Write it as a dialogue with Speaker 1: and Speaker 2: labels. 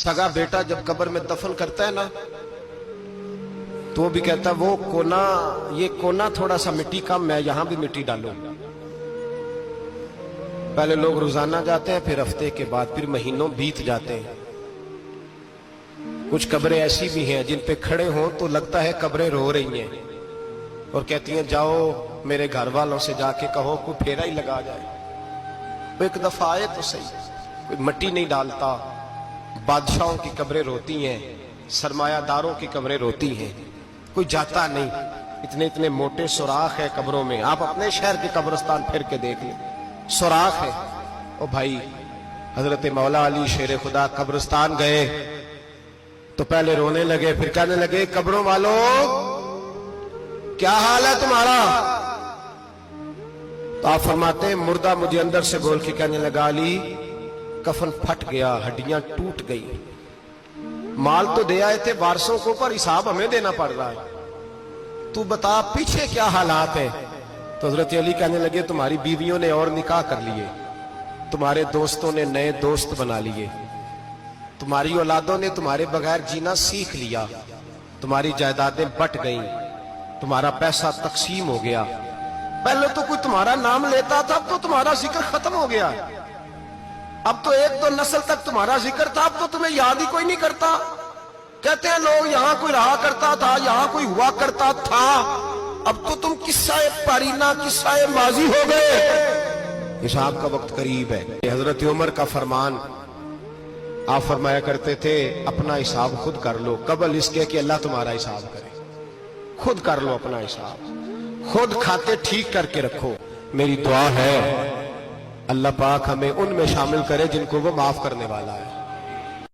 Speaker 1: सगा बेटा जब कब्र में दफन करता है ना, तो वो भी कहता है वो कोना, ये कोना थोड़ा सा मिट्टी कम है, यहां भी मिट्टी डालो। पहले लोग रोजाना जाते हैं, फिर हफ्ते के बाद, फिर महीनों बीत जाते हैं। कुछ कब्रें ऐसी भी हैं जिन पे खड़े हों तो लगता है कब्रें रो रही हैं और कहती हैं जाओ मेरे घर वालों से जाके कहो कोई फेरा ही लगा जाए। वो एक दफा आए तो सही, कोई मट्टी नहीं डालता। बादशाहों की कब्रें रोती हैं, सरमायादारों की कब्रें रोती हैं, कोई जाता नहीं। इतने इतने मोटे सुराख है कब्रों में, आप अपने शहर के कब्रिस्तान फिर के देख लें, सुराख है। ओ भाई, हजरत मौला अली शेर खुदा कब्रिस्तान गए तो पहले रोने लगे, फिर कहने लगे कब्रों वालों क्या हाल है तुम्हारा? तो आप फरमाते हैं मुर्दा मुझे अंदर से बोल के कहने लगा अली कफन फट गया, हड्डियां टूट गई, माल तो दे आए थे वारसों को, पर हिसाब हमें देना पड़ रहा है, तू बता पीछे क्या हालात है? तो हजरत अली कहने लगे तुम्हारी बीवियों ने और निकाह कर लिए, तुम्हारे दोस्तों ने नए दोस्त बना लिए, तुम्हारी औलादों ने तुम्हारे बगैर जीना सीख लिया, तुम्हारी जायदादें बट गईं, तुम्हारा पैसा तकसीम हो गया। पहले तो कोई तुम्हारा नाम लेता था, अब तो तुम्हारा जिक्र खत्म हो गया। अब तो एक दो नस्ल तक तुम्हारा जिक्र था, अब तो तुम्हें याद ही कोई नहीं करता। कहते हैं लोग यहां कोई रहा करता था, यहां कोई हुआ करता था, अब तो तुम किस्सा पारीना, किस्सा माजी हो गए। हिसाब का वक्त करीब है। हजरत उमर का फरमान, आप फरमाया करते थे अपना हिसाब खुद कर लो, कबल इसके कि अल्लाह तुम्हारा हिसाब करे। खुद कर लो अपना हिसाब, खुद खाते ठीक करके रखो। मेरी दुआ है अल्लाह पाक हमें उनमें शामिल करे जिनको वो माफ करने वाला है।